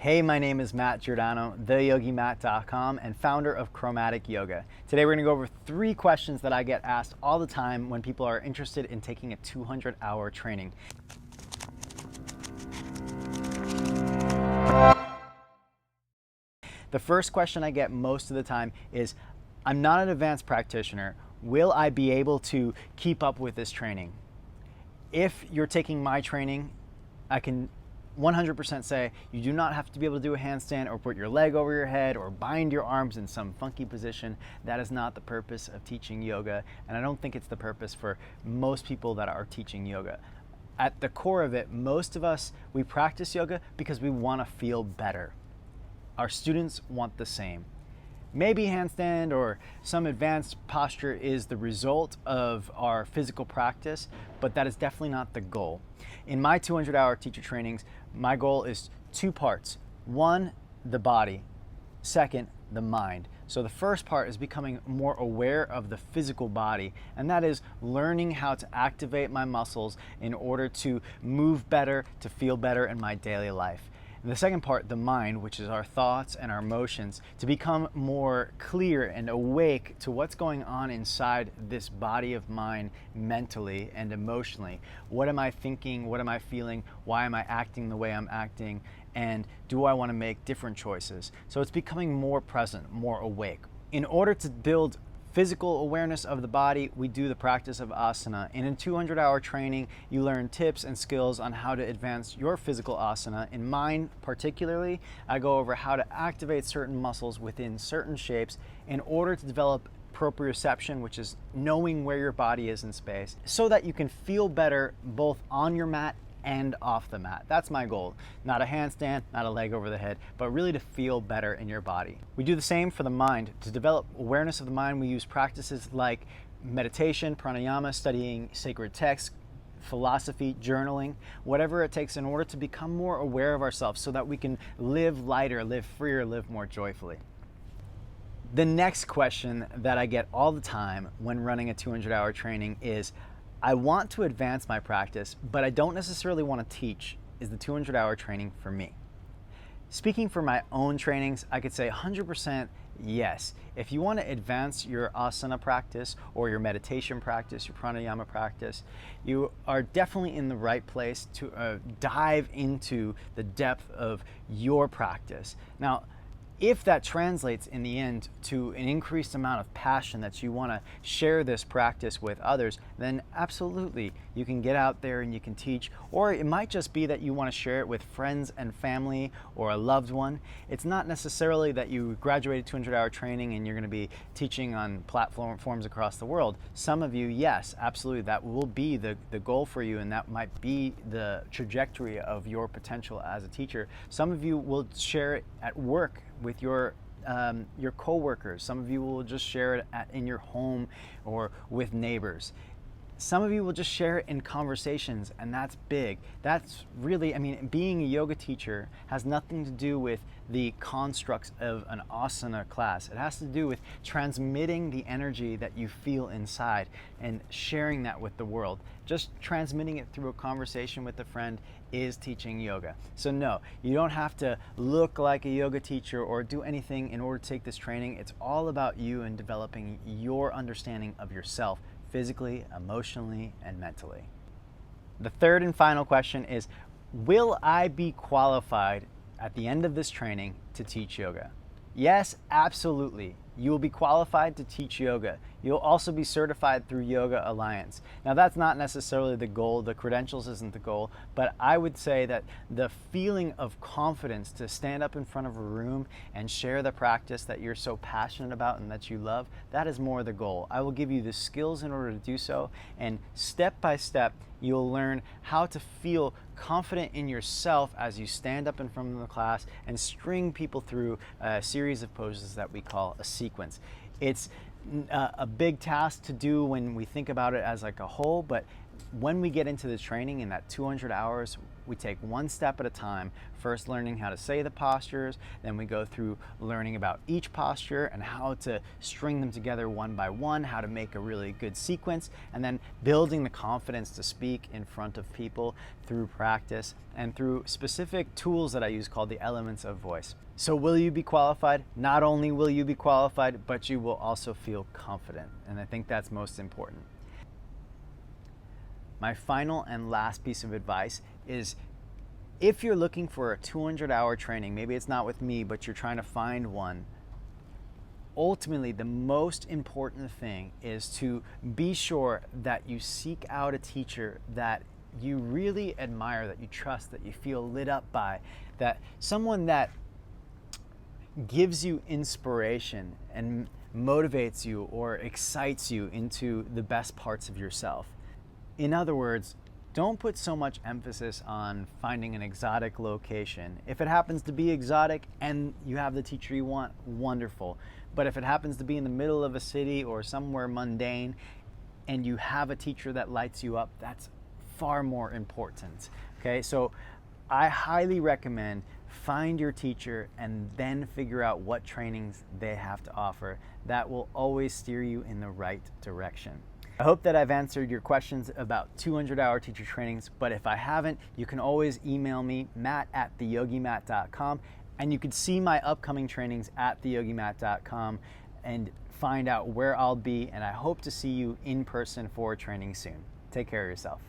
Hey, my name is Matt Giordano, theyogimat.com, and founder of Chromatic Yoga. Today we're going to go over 3 questions that I get asked all the time when people are interested in taking a 200-hour training. The first question I get most of the time is, I'm not an advanced practitioner. Will I be able to keep up with this training? If you're taking my training, I can 100% say you do not have to be able to do a handstand or put your leg over your head or bind your arms in some funky position. That is not the purpose of teaching yoga, and I don't think it's the purpose for most people that are teaching yoga. At the core of it, most of us, we practice yoga because we want to feel better. Our students want the same. Maybe handstand or some advanced posture is the result of our physical practice, but that is definitely not the goal. In my 200-hour teacher trainings, my goal is 2 parts. 1, the body. 2, the mind. So the first part is becoming more aware of the physical body, and that is learning how to activate my muscles in order to move better, to feel better in my daily life. And the second part, the mind, which is our thoughts and our emotions, to become more clear and awake to what's going on inside this body of mine mentally and emotionally. What am I thinking? What am I feeling? Why am I acting the way I'm acting? And do I want to make different choices? So it's becoming more present, more awake. In order to build physical awareness of the body, we do the practice of asana. And in 200-hour training, you learn tips and skills on how to advance your physical asana. In mine particularly, I go over how to activate certain muscles within certain shapes in order to develop proprioception, which is knowing where your body is in space, so that you can feel better both on your mat and off the mat. That's my goal. Not a handstand, not a leg over the head, but really to feel better in your body. We do the same for the mind. To develop awareness of the mind, we use practices like meditation, pranayama, studying sacred texts, philosophy, journaling, whatever it takes in order to become more aware of ourselves so that we can live lighter, live freer, live more joyfully. The next question that I get all the time when running a 200-hour training is, I want to advance my practice, but I don't necessarily want to teach. Is the 200-hour training for me? Speaking for my own trainings, I could say 100% yes. If you want to advance your asana practice or your meditation practice, your pranayama practice, you are definitely in the right place to dive into the depth of your practice. Now, if that translates in the end to an increased amount of passion that you want to share this practice with others, then absolutely you can get out there and you can teach. Or it might just be that you want to share it with friends and family or a loved one. It's not necessarily that you graduated 200-hour training and you're going to be teaching on platforms across the world. Some of you, yes, absolutely, that will be the goal for you, and that might be the trajectory of your potential as a teacher. Some of you will share it at work with your co-workers. Some of you will just share it in your home or with neighbors. Some of you will just share it in conversations, and that's big. That's really, being a yoga teacher has nothing to do with the constructs of an asana class. It has to do with transmitting the energy that you feel inside and sharing that with the world. Just transmitting it through a conversation with a friend is teaching yoga. So no, you don't have to look like a yoga teacher or do anything in order to take this training. It's all about you and developing your understanding of yourself, physically, emotionally, and mentally. The third and final question is, will I be qualified at the end of this training to teach yoga? Yes, absolutely. You will be qualified to teach yoga. You'll also be certified through Yoga Alliance. Now, that's not necessarily the goal. The credentials isn't the goal, but I would say that the feeling of confidence to stand up in front of a room and share the practice that you're so passionate about and that you love, that is more the goal. I will give you the skills in order to do so, and step by step, you'll learn how to feel confident in yourself as you stand up in front of the class and string people through a series of poses that we call a sequence. It's a big task to do when we think about it as like a whole, but when we get into the training in that 200 hours, We take one step at a time, first learning how to say the postures, then we go through learning about each posture and how to string them together one by one, how to make a really good sequence, and then building the confidence to speak in front of people through practice and through specific tools that I use called the elements of voice. So will you be qualified? Not only will you be qualified, but you will also feel confident. And I think that's most important. My final and last piece of advice is, if you're looking for a 200-hour training, maybe it's not with me, but you're trying to find one, ultimately the most important thing is to be sure that you seek out a teacher that you really admire, that you trust, that you feel lit up by, that someone that gives you inspiration and motivates you or excites you into the best parts of yourself. In other words, don't put so much emphasis on finding an exotic location. If it happens to be exotic and you have the teacher you want, wonderful. But if it happens to be in the middle of a city or somewhere mundane and you have a teacher that lights you up, that's far more important. Okay, so I highly recommend find your teacher and then figure out what trainings they have to offer. That will always steer you in the right direction. I hope that I've answered your questions about 200-hour teacher trainings, but if I haven't, you can always email me, matt@theyogimat.com, and you can see my upcoming trainings at theyogimat.com and find out where I'll be, and I hope to see you in person for training soon. Take care of yourself.